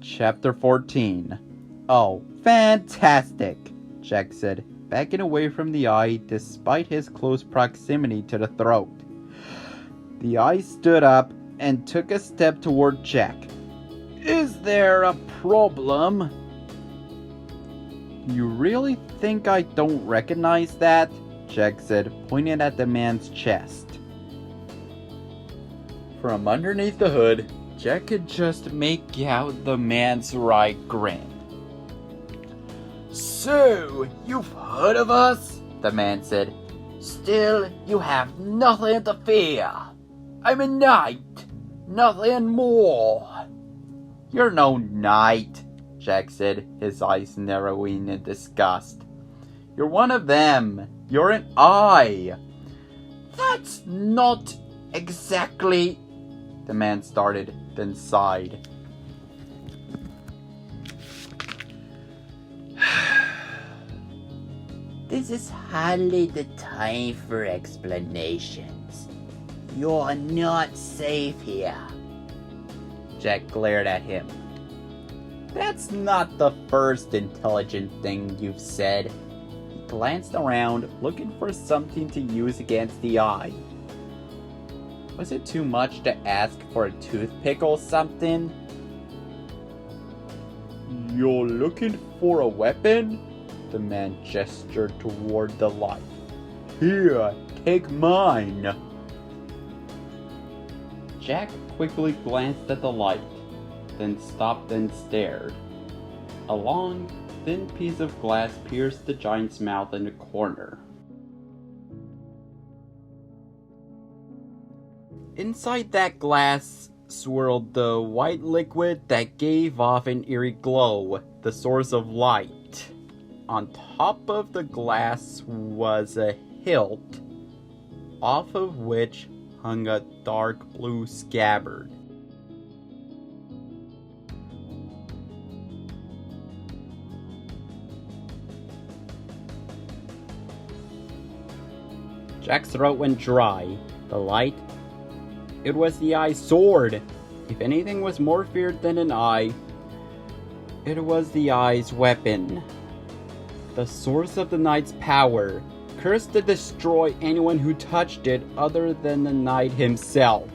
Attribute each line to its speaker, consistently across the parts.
Speaker 1: Chapter 14. Oh, fantastic, Jack said, backing away from the eye despite his close proximity to the throat. The eye stood up and took a step toward Jack. Is there a problem? You really think I don't recognize that? Jack said, pointing at the man's chest. From underneath the hood, Jack could just make out the man's wry grin. So, you've heard of us? The man said. Still, you have nothing to fear. I'm a knight, nothing more. You're no knight, Jack said, his eyes narrowing in disgust. You're one of them. You're an eye. That's not exactly... The man started, then sighed. This is hardly the time for explanations. You're not safe here. Jack glared at him. That's not the first intelligent thing you've said. He glanced around, looking for something to use against the eye. Was it too much to ask for a toothpick or something? You're looking for a weapon? The man gestured toward the light. Here, take mine. Jack quickly glanced at the light, then stopped and stared. A long, thin piece of glass pierced the giant's mouth in the corner. Inside that glass swirled the white liquid that gave off an eerie glow, the source of light. On top of the glass was a hilt, off of which hung a dark blue scabbard. Jack's throat went dry. The light... It was the eye's sword. If anything was more feared than an eye, it was the eye's weapon. The source of the knight's power, cursed to destroy anyone who touched it other than the knight himself.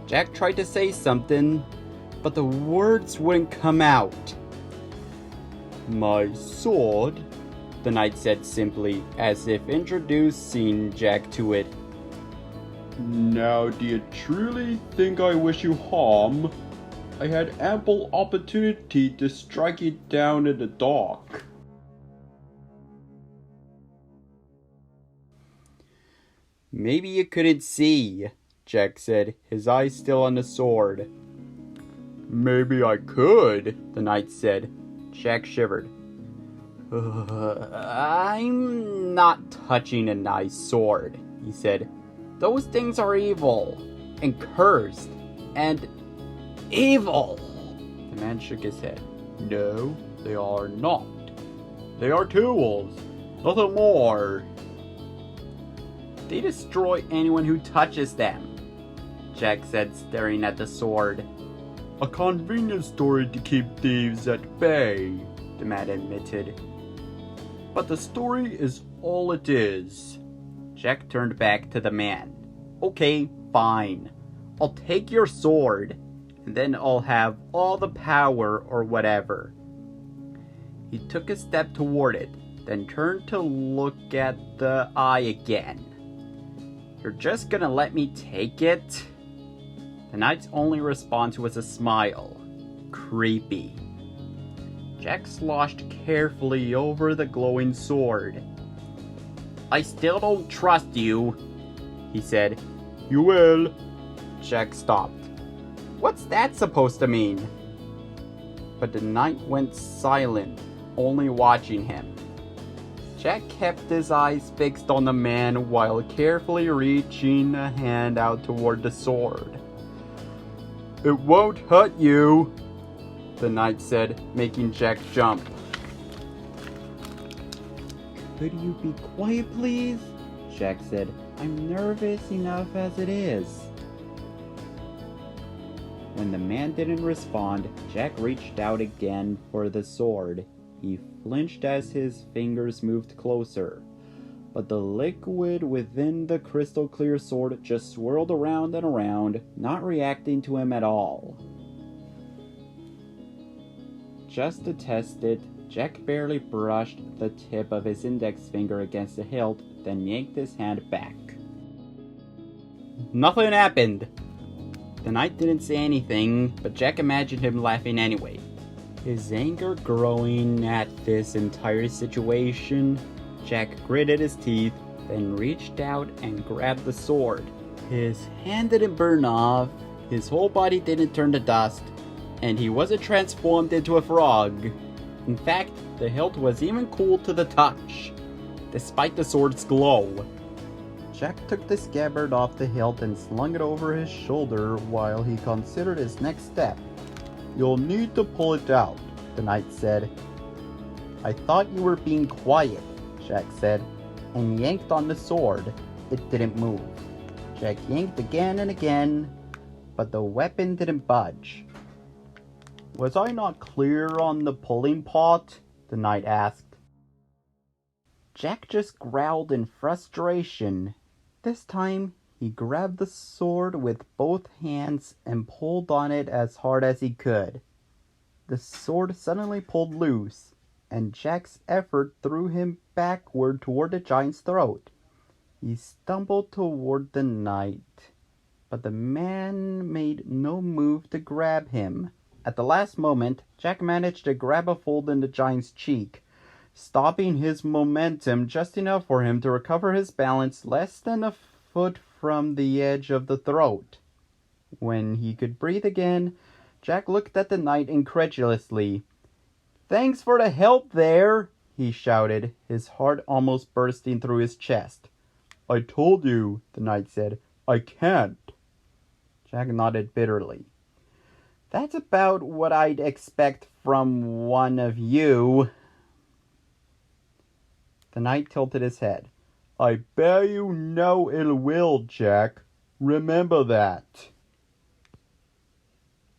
Speaker 1: Jack tried to say something, but the words wouldn't come out. My sword, the knight said simply, as if introducing Jack to it. Now, do you truly think I wish you harm? I had ample opportunity to strike you down in the dark. Maybe you couldn't see, Jack said, his eyes still on the sword. Maybe I could, the knight said. Jack shivered. I'm not touching a nice sword, he said. Those things are evil, and cursed, and evil. The man shook his head. No, they are not. They are tools, nothing more. They destroy anyone who touches them, Jack said, staring at the sword. A convenient story to keep thieves at bay, the man admitted. But the story is all it is. Jack turned back to the man. Okay, fine. I'll take your sword, and then I'll have all the power or whatever. He took a step toward it, then turned to look at the eye again. You're just gonna let me take it? The knight's only response was a smile. Creepy. Jack sloshed carefully over the glowing sword. I still don't trust you, he said. You will. Jack stopped. What's that supposed to mean? But the knight went silent, only watching him. Jack kept his eyes fixed on the man while carefully reaching a hand out toward the sword. It won't hurt you, the knight said, making Jack jump. Could you be quiet, please? Jack said. I'm nervous enough as it is. When the man didn't respond, Jack reached out again for the sword. He flinched as his fingers moved closer, but the liquid within the crystal clear sword just swirled around and around, not reacting to him at all. Just to test it, Jack barely brushed the tip of his index finger against the hilt, then yanked his hand back. Nothing happened. The knight didn't say anything, but Jack imagined him laughing anyway. His anger growing at this entire situation, Jack gritted his teeth, then reached out and grabbed the sword. His hand didn't burn off, his whole body didn't turn to dust, and he wasn't transformed into a frog. In fact, the hilt was even cool to the touch, despite the sword's glow. Jack took the scabbard off the hilt and slung it over his shoulder while he considered his next step. "You'll need to pull it out," the knight said. "I thought you were being quiet," Jack said, and yanked on the sword. It didn't move. Jack yanked again and again, but the weapon didn't budge. "Was I not clear on the pulling part?" the knight asked. Jack just growled in frustration. This time, he grabbed the sword with both hands and pulled on it as hard as he could. The sword suddenly pulled loose, and Jack's effort threw him backward toward the giant's throat. He stumbled toward the knight, but the man made no move to grab him. At the last moment, Jack managed to grab a fold in the giant's cheek, stopping his momentum just enough for him to recover his balance less than a foot from the edge of the throat. When he could breathe again, Jack looked at the knight incredulously. "Thanks for the help there," he shouted, his heart almost bursting through his chest. "I told you," the knight said. "I can't." Jack nodded bitterly. "That's about what I'd expect from one of you." The knight tilted his head. "I bear you no ill will, Jack. Remember that."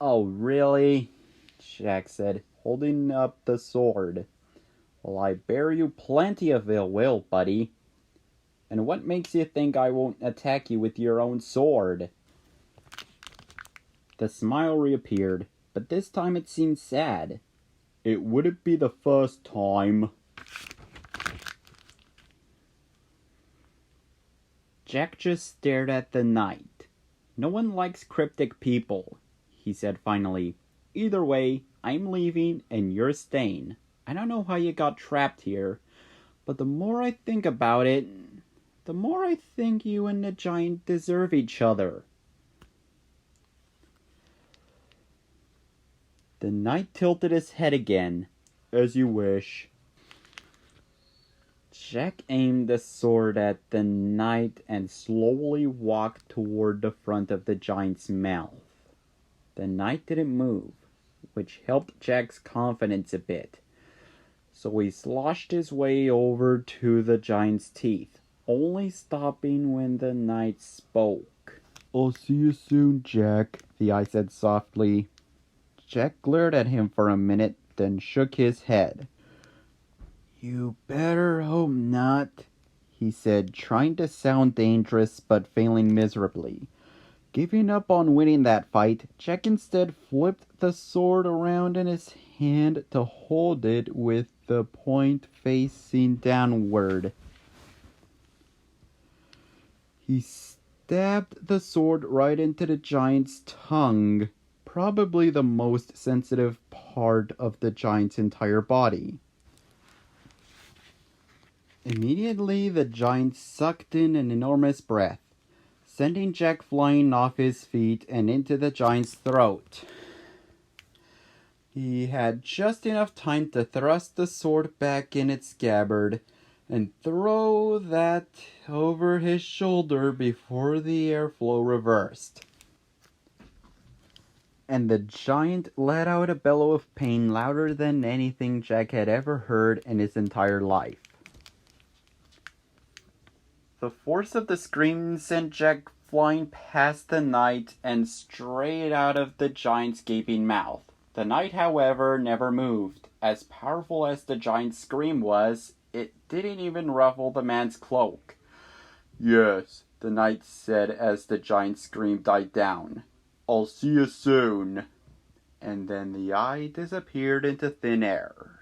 Speaker 1: "Oh, really?" Jack said, holding up the sword. "Well, I bear you plenty of ill will, buddy. And what makes you think I won't attack you with your own sword?" The smile reappeared, but this time it seemed sad. "It wouldn't be the first time." Jack just stared at the knight. "No one likes cryptic people," he said finally. "Either way, I'm leaving and you're staying. I don't know how you got trapped here, but the more I think about it, the more I think you and the giant deserve each other." The knight tilted his head again. "As you wish." Jack aimed the sword at the knight and slowly walked toward the front of the giant's mouth. The knight didn't move, which helped Jack's confidence a bit. So he sloshed his way over to the giant's teeth, only stopping when the knight spoke. "I'll see you soon, Jack," the eye said softly. Jack glared at him for a minute, then shook his head. "You better hope not," he said, trying to sound dangerous but failing miserably. Giving up on winning that fight, Jack instead flipped the sword around in his hand to hold it with the point facing downward. He stabbed the sword right into the giant's tongue, probably the most sensitive part of the giant's entire body. Immediately, the giant sucked in an enormous breath, sending Jack flying off his feet and into the giant's throat. He had just enough time to thrust the sword back in its scabbard and throw that over his shoulder before the airflow reversed. And the giant let out a bellow of pain louder than anything Jack had ever heard in his entire life. The force of the scream sent Jack flying past the knight and straight out of the giant's gaping mouth. The knight, however, never moved. As powerful as the giant's scream was, it didn't even ruffle the man's cloak. "Yes," the knight said as the giant's scream died down. "I'll see you soon." And then the eye disappeared into thin air.